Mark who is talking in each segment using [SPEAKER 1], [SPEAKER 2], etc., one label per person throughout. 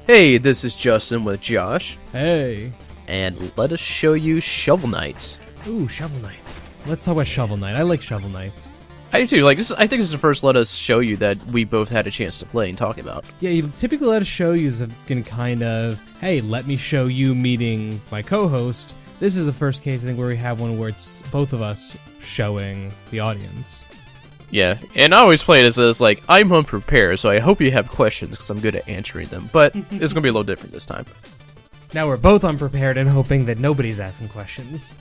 [SPEAKER 1] Hey, this is Justin with Josh,
[SPEAKER 2] Hey.
[SPEAKER 1] and let us show you Shovel Knight.
[SPEAKER 2] Ooh, Shovel Knight. Let's talk about Shovel Knight. I like Shovel Knight.
[SPEAKER 1] I do too. I think this is the first let us show you that we both had a chance to play and talk about.
[SPEAKER 2] Yeah, you typically let us show you can kind of, hey, let me show you meeting my co-host. This is the first case, I think, where we have one where it's both of us showing the audience.
[SPEAKER 1] Yeah, and I always play it as like, I'm unprepared, so I hope you have questions, because I'm good at answering them. But it's going to be a little different this time.
[SPEAKER 2] Now we're both unprepared and hoping that nobody's asking questions.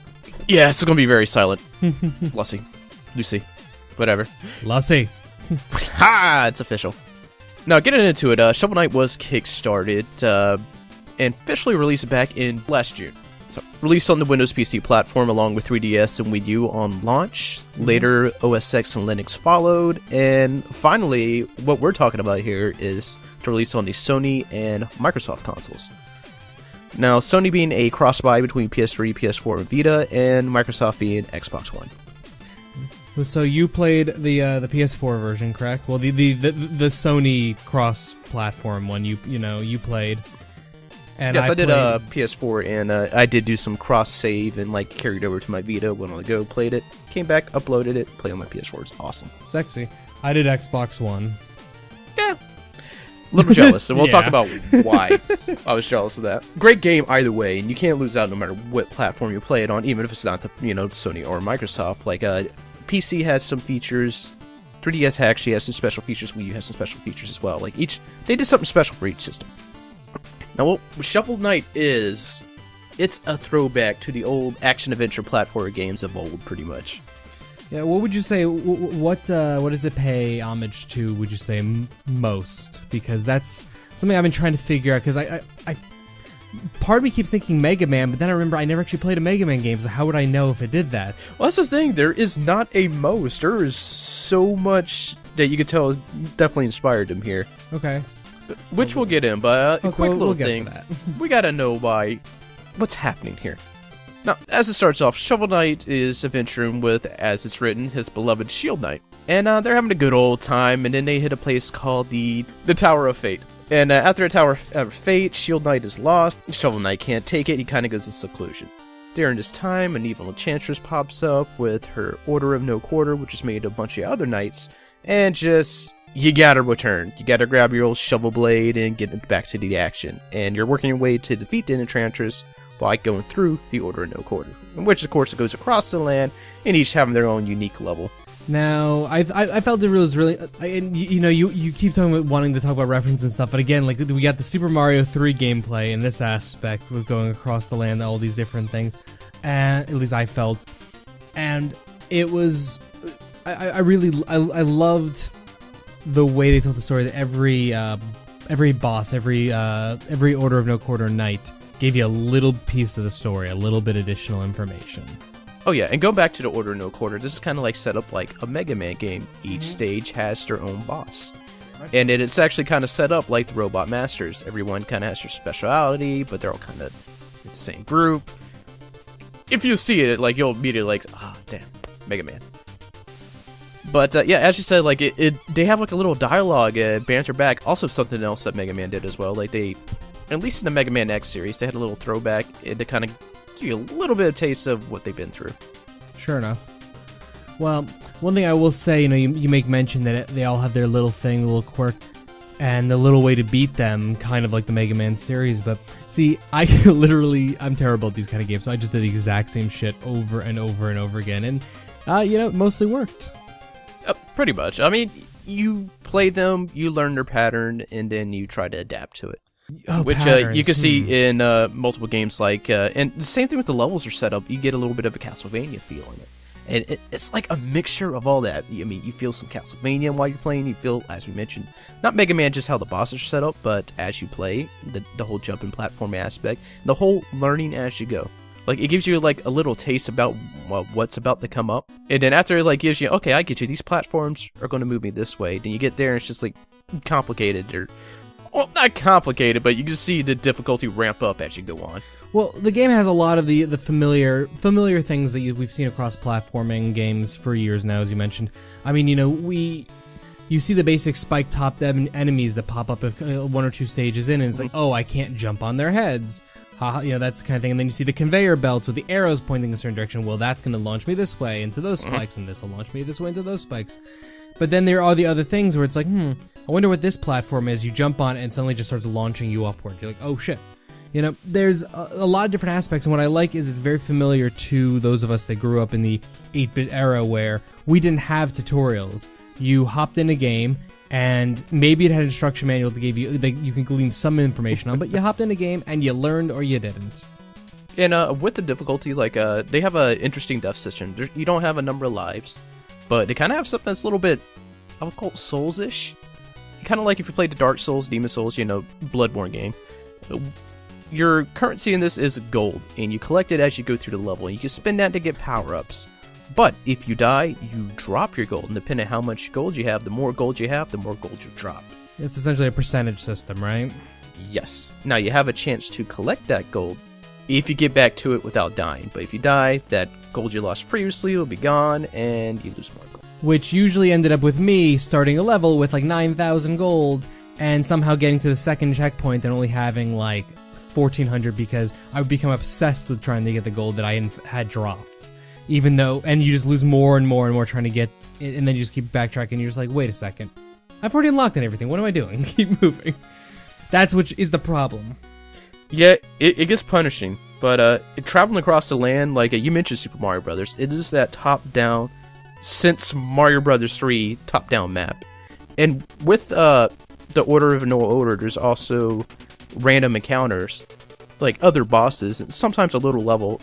[SPEAKER 1] Yeah, it's going to be very silent. Lucy. Whatever.
[SPEAKER 2] Lussie.
[SPEAKER 1] Ha! It's official. Now, getting into it, Shovel Knight was kickstarted and officially released back in last June. So, released on the Windows PC platform along with 3DS and Wii U on launch. Later, OS X and Linux followed. And finally, what we're talking about here is to release on the Sony and Microsoft consoles. Now, Sony being a cross-buy between PS3, PS4, and Vita, and Microsoft being Xbox One.
[SPEAKER 2] So you played the PS4 version, correct? Well, the Sony cross-platform one. You played. And
[SPEAKER 1] yes, I did PS4, and I did do some cross-save and carried over to my Vita, went on the go, played it, came back, uploaded it, played on my PS4. It's awesome.
[SPEAKER 2] Sexy. I did Xbox One.
[SPEAKER 1] Yeah. A little jealous, and we'll
[SPEAKER 2] Yeah.
[SPEAKER 1] talk about why I was jealous of that. Great game either way, and you can't lose out no matter what platform you play it on, even if it's not the Sony or Microsoft. PC has some features, 3DS actually has some special features, Wii U has some special features as well. They did something special for each system. Now, what Shovel Knight is, it's a throwback to the old action-adventure platformer games of old, pretty much.
[SPEAKER 2] Yeah, what would you say, what does it pay homage to, would you say, most? Because that's something I've been trying to figure out, because I part of me keeps thinking Mega Man, but then I remember I never actually played a Mega Man game, so how would I know if it did that?
[SPEAKER 1] Well, that's the thing, there is not a most. There is so much that you could tell has definitely inspired them here.
[SPEAKER 2] Okay.
[SPEAKER 1] Which we'll get in, but a quick little
[SPEAKER 2] get
[SPEAKER 1] thing.
[SPEAKER 2] to that.
[SPEAKER 1] We gotta know what's happening here. Now, as it starts off, Shovel Knight is adventuring with, as it's written, his beloved Shield Knight. And they're having a good old time, and then they hit a place called the Tower of Fate. And after a Tower of Fate, Shield Knight is lost. Shovel Knight can't take it, he kind of goes in seclusion. During this time, an evil enchantress pops up with her Order of No Quarter, which is made of a bunch of other knights, and you gotta return. You gotta grab your old shovel blade and get back to the action. And you're working your way to defeat the enchantress by going through the Order of No Quarter, in which, of course, it goes across the land, and each having their own unique level.
[SPEAKER 2] Now, I felt it was really, and you keep talking about wanting to talk about reference and stuff, but again, we got the Super Mario 3 gameplay in this aspect with going across the land, all these different things, and at least I felt, and it was, I loved the way they told the story, that every boss, every Order of No Quarter knight gave you a little piece of the story, a little bit additional information.
[SPEAKER 1] Oh yeah, and going back to the Order of No Quarter, this is kind of set up like a Mega Man game. Each stage has their own boss. And it's actually kind of set up like the Robot Masters. Everyone kind of has their speciality, but they're all kind of the same group. If you see it, you'll immediately damn, Mega Man. But yeah, as you said, they have a little dialogue, banter back. Also something else that Mega Man did as well. They, at least in the Mega Man X series, they had a little throwback to kind of give you a little bit of taste of what they've been through.
[SPEAKER 2] Sure enough. Well, one thing I will say, you make mention that they all have their little thing, little quirk, and the little way to beat them, kind of like the Mega Man series. But see, I'm terrible at these kind of games, so I just did the exact same shit over and over and over again, and it mostly worked.
[SPEAKER 1] Pretty much. I mean, you play them, you learn their pattern, and then you try to adapt to it. Which you can see in multiple games, and the same thing with the levels are set up. You get a little bit of a Castlevania feel in it. And it's like a mixture of all that. I mean, you feel some Castlevania while you're playing. You feel, as we mentioned, not Mega Man, just how the bosses are set up, but as you play, the whole jumping platform aspect, the whole learning as you go. It gives you, a little taste about what's about to come up. And then after it, gives you, okay, I get you, these platforms are going to move me this way. Then you get there, and it's just, complicated, or... Well, not complicated, but you can see the difficulty ramp up as you go on.
[SPEAKER 2] Well, the game has a lot of the familiar things that we've seen across platforming games for years now, as you mentioned. I mean, you see the basic spike top enemies that pop up if, one or two stages in, and it's like, oh, I can't jump on their heads. That's the kind of thing. And then you see the conveyor belts with the arrows pointing in a certain direction. Well, that's going to launch me this way into those spikes, and this will launch me this way into those spikes. But then there are the other things where it's like, I wonder what this platform is. You jump on it, and suddenly it just starts launching you upward. You're like, oh, shit. There's a lot of different aspects, and what I like is it's very familiar to those of us that grew up in the 8-bit era where we didn't have tutorials. You hopped in a game, and maybe it had an instruction manual that gave you that you can glean some information on, but you hopped in a game and you learned or you didn't.
[SPEAKER 1] And with the difficulty, they have an interesting death system. You don't have a number of lives, but they kind of have something that's a little bit, I would call it Souls-ish. Kind of like if you played the Dark Souls, Demon Souls, Bloodborne game. Your currency in this is gold, and you collect it as you go through the level, and you can spend that to get power-ups. But if you die, you drop your gold, and depending on how much gold you have, the more gold you drop.
[SPEAKER 2] It's essentially a percentage system, right?
[SPEAKER 1] Yes. Now, you have a chance to collect that gold if you get back to it without dying. But if you die, that gold you lost previously will be gone, and you lose more gold. Which
[SPEAKER 2] usually ended up with me starting a level with 9,000 gold, and somehow getting to the second checkpoint and only having 1,400 because I would become obsessed with trying to get the gold that I had dropped. Even though, and you just lose more and more and more trying to get, and then you just keep backtracking, and you're just like, wait a second. I've already unlocked everything, what am I doing? Keep moving. That's what is the problem.
[SPEAKER 1] Yeah, it gets punishing, but traveling across the land, you mentioned Super Mario Brothers, it is that top-down, since Mario Brothers 3, top-down map. And with the Order of No Order, there's also random encounters, other bosses, and sometimes a little level.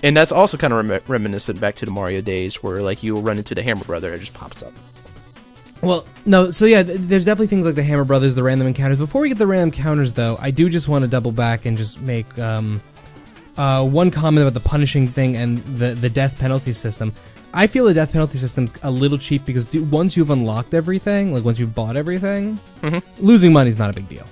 [SPEAKER 1] And that's also kind of reminiscent back to the Mario days where, you'll run into the Hammer Brother and it just pops up.
[SPEAKER 2] Well, no, so yeah, there's definitely things like the Hammer Brothers, the random encounters. Before we get the random encounters, though, I do just want to double back and just make one comment about the punishing thing and the death penalty system. I feel the death penalty system's a little cheap because once you've unlocked everything, once you've bought everything, losing money's not a big deal.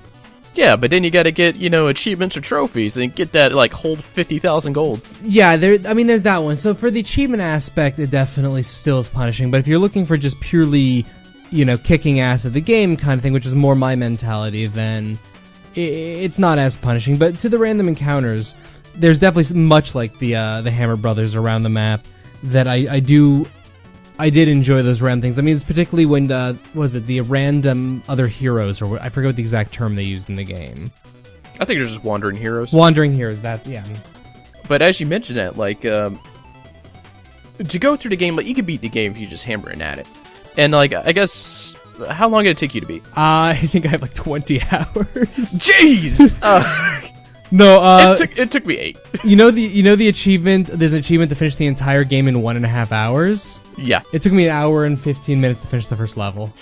[SPEAKER 1] Yeah, but then you gotta get, achievements or trophies and get that, hold 50,000 gold.
[SPEAKER 2] Yeah, there's that one. So for the achievement aspect, it definitely still is punishing. But if you're looking for just purely, kicking ass at the game kind of thing, which is more my mentality, then it's not as punishing. But to the random encounters, there's definitely much like the Hammer Brothers around the map that I did enjoy those random things. I mean, it's particularly when, the random other heroes, or I forget what the exact term they used in the game.
[SPEAKER 1] I think they're just wandering heroes.
[SPEAKER 2] Wandering heroes, yeah.
[SPEAKER 1] But as you mentioned that, to go through the game, you can beat the game if you just hammering at it. And, I guess, how long did it take you to beat?
[SPEAKER 2] I think I have, 20 hours.
[SPEAKER 1] Jeez!
[SPEAKER 2] No,
[SPEAKER 1] it took me 8.
[SPEAKER 2] the achievement. There's an achievement to finish the entire game in 1.5 hours.
[SPEAKER 1] Yeah,
[SPEAKER 2] it took me 1 hour and 15 minutes to finish the first level.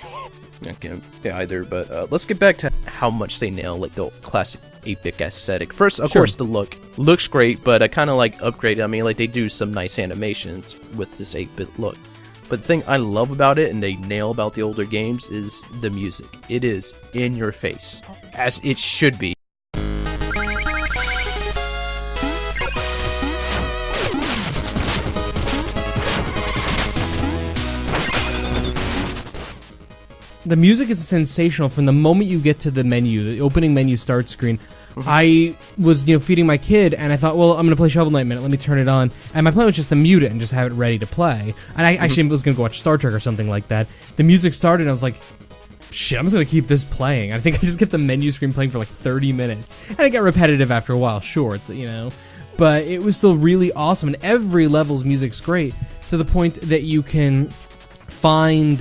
[SPEAKER 1] Okay, yeah, either. But let's get back to how much they nail the classic 8-bit aesthetic. First, of course, the look looks great, but I kind of upgraded. I mean, they do some nice animations with this 8-bit look. But the thing I love about it, and they nail about the older games, is the music. It is in your face, as it should be.
[SPEAKER 2] The music is sensational from the moment you get to the menu, the opening menu start screen. I was, feeding my kid, and I thought, well, I'm going to play Shovel Knight a minute, let me turn it on. And my plan was just to mute it and just have it ready to play. And I actually was going to go watch Star Trek or something like that. The music started, and I was like, shit, I'm just going to keep this playing. I think I just kept the menu screen playing for 30 minutes. And it got repetitive after a while, sure, it's, But it was still really awesome, and every level's music's great, to the point that you can find,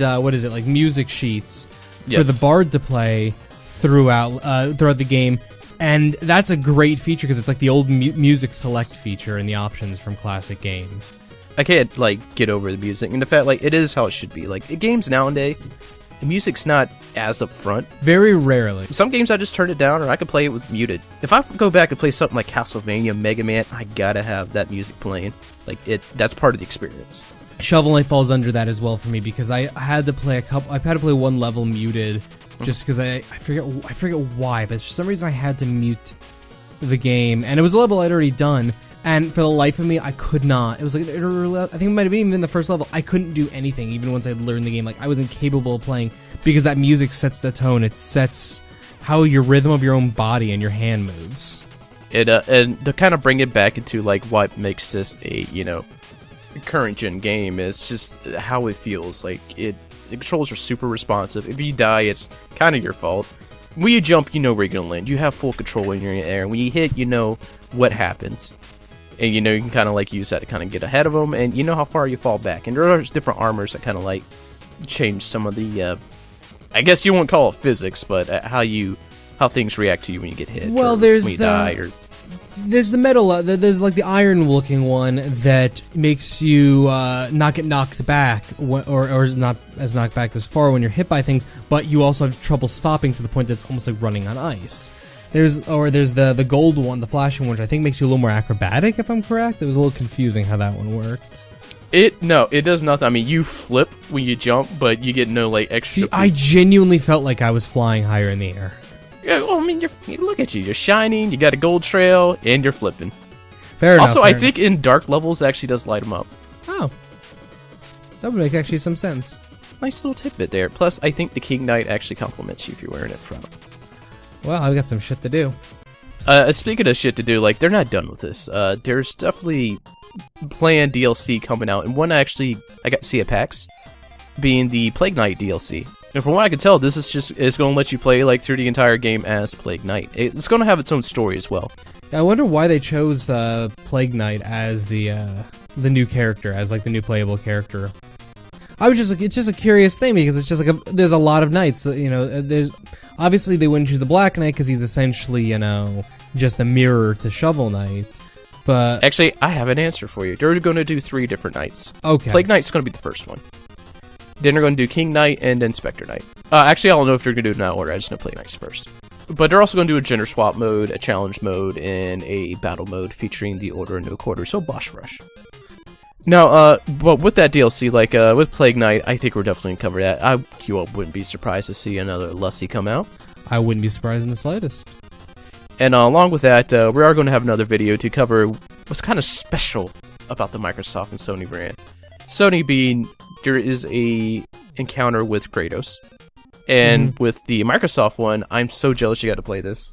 [SPEAKER 2] music sheets for the bard to play throughout the game. And that's a great feature because it's the old music select feature in the options from classic games.
[SPEAKER 1] I can't get over the music and the fact it is how it should be. Games nowadays, the music's not as up front.
[SPEAKER 2] Very rarely.
[SPEAKER 1] Some games I just turn it down, or I can play it with muted. If I go back and play something like Castlevania, Mega Man, I gotta have that music playing. That's part of the experience.
[SPEAKER 2] Shovel Knight falls under that as well for me because I had to play one level muted. Just because I forget why, but for some reason I had to mute the game, and it was a level I'd already done, and for the life of me, I could not. It was like, I think it might have been even the first level. I couldn't do anything, even once I'd learned the game. Like, I was incapable of playing, because that music sets the tone. It sets how your rhythm of your own body and your hand moves.
[SPEAKER 1] And to kind of bring it back into, like, what makes this a, current gen game is just how it feels. Like, the controls are super responsive. If you die, it's kind of your fault. When you jump, you know where you're going to land. You have full control when you're in the air. When you hit, you know what happens. And, you can kind of, like, use that to kind of get ahead of them. And you know how far you fall back. And there are different armors that kind of, like, change some of the, I guess you won't call it physics, but how things react to you when you get hit.
[SPEAKER 2] Well,
[SPEAKER 1] when you die, or...
[SPEAKER 2] There's the metal, there's like the iron-looking one that makes you not get knocked back, or is not as knocked back as far when you're hit by things, but you also have trouble stopping to the point that it's almost like running on ice. There's the gold one, the flashing one, which I think makes you a little more acrobatic, if I'm correct. It was a little confusing how that one worked.
[SPEAKER 1] No, it does nothing. I mean, you flip when you jump, but you get no, like, extra...
[SPEAKER 2] See, I genuinely felt like I was flying higher in the air.
[SPEAKER 1] Yeah, well, I mean, look at you. You're shining, you got a gold trail, and you're flipping.
[SPEAKER 2] Fair enough.
[SPEAKER 1] Also, I think in dark levels, it actually does light them up.
[SPEAKER 2] Oh. That would make actually some sense.
[SPEAKER 1] Nice little tidbit there. Plus, I think the King Knight actually compliments you if you're wearing it front.
[SPEAKER 2] Well, I've got some shit to do.
[SPEAKER 1] Speaking of shit to do, like, they're not done with this. There's definitely planned DLC coming out, and one actually I got to see at PAX, being the Plague Knight DLC. And from what I can tell, this is going to let you play, like, through the entire game as Plague Knight. It's going to have its own story as well.
[SPEAKER 2] I wonder why they chose Plague Knight as the new character, as, like, the new playable character. It's just a curious thing, because it's just like there's a lot of knights. There's obviously they wouldn't choose the Black Knight because he's essentially, just a mirror to Shovel Knight. But
[SPEAKER 1] actually, I have an answer for you. They're going to do 3 different knights.
[SPEAKER 2] Okay.
[SPEAKER 1] Plague Knight's going to be the first one. Then they're going to do King Knight and then Spectre Knight. Actually, I don't know if they're going to do it in that order. I just know Plague Knight's first. But they're also going to do a gender swap mode, a challenge mode, and a battle mode featuring the Order of No Quarter, so Boss Rush. Now, but with that DLC, like, with Plague Knight, I think we're definitely going to cover that. You all wouldn't be surprised to see another Lussie come out.
[SPEAKER 2] I wouldn't be surprised in the slightest.
[SPEAKER 1] And along with that, we are going to have another video to cover what's kind of special about the Microsoft and Sony brand. Sony being, there is a encounter with Kratos. And with the Microsoft one, I'm so jealous you got to play this.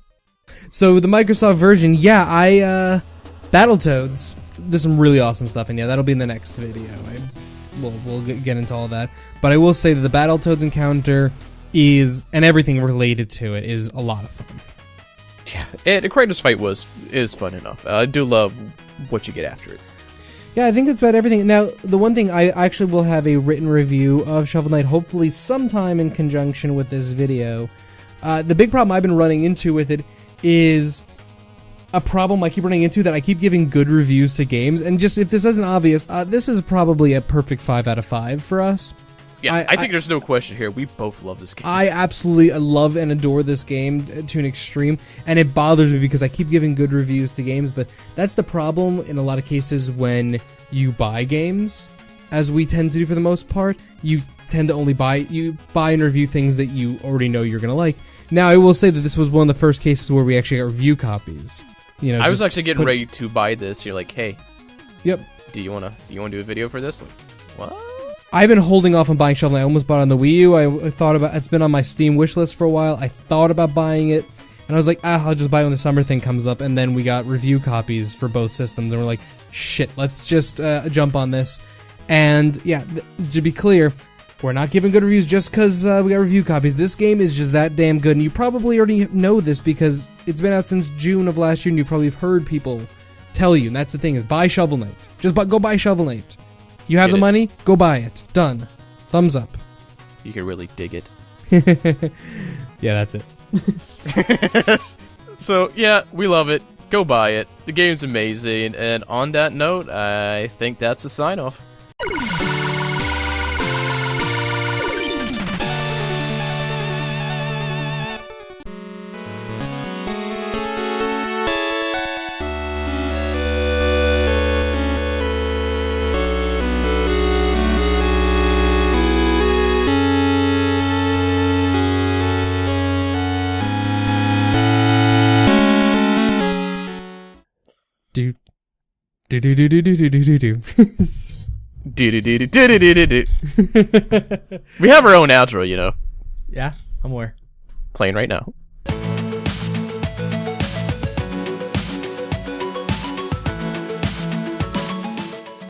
[SPEAKER 2] So the Microsoft version, Battletoads. There's some really awesome stuff, and that'll be in the next video. We'll get into all that. But I will say that the Battletoads encounter is, and everything related to it, is a lot of fun.
[SPEAKER 1] Yeah, and the Kratos fight is fun enough. I do love what you get after it.
[SPEAKER 2] Yeah, I think that's about everything. Now, the one thing, I actually will have a written review of Shovel Knight, hopefully sometime in conjunction with this video. The big problem I've been running into with it is a problem I keep running into, that I keep giving good reviews to games, and just, if this isn't obvious, this is probably a perfect 5 out of 5 for us.
[SPEAKER 1] Yeah, I think there's no question here. We both love this game.
[SPEAKER 2] I absolutely love and adore this game to an extreme, and it bothers me because I keep giving good reviews to games, but that's the problem in a lot of cases when you buy games, as we tend to do for the most part. You tend to only buy and review things that you already know you're going to like. Now, I will say that this was one of the first cases where we actually got review copies.
[SPEAKER 1] I was actually getting ready to buy this. You're like, hey,
[SPEAKER 2] yep,
[SPEAKER 1] do you wanna do a video for this? Like, what?
[SPEAKER 2] I've been holding off on buying Shovel Knight. I almost bought it on the Wii U. I thought about it's been on my Steam wishlist for a while. I thought about buying it, and I was like, I'll just buy it when the summer thing comes up. And then we got review copies for both systems, and we're like, shit, let's just jump on this. And yeah, to be clear, we're not giving good reviews just because we got review copies. This game is just that damn good, and you probably already know this because it's been out since June of last year, and you probably have heard people tell you. And that's the thing: is buy Shovel Knight. Just go buy Shovel Knight. You have the money, go buy it. Done. Thumbs up.
[SPEAKER 1] You can really dig it.
[SPEAKER 2] Yeah, that's
[SPEAKER 1] it. So, yeah, we love it. Go buy it. The game's amazing. And on that note, I think that's the sign-off.
[SPEAKER 2] Do do do do do do do do.
[SPEAKER 1] Do-do-do-do-do-do-do-do. We have our own outro,
[SPEAKER 2] Yeah, I'm aware.
[SPEAKER 1] Playing right now.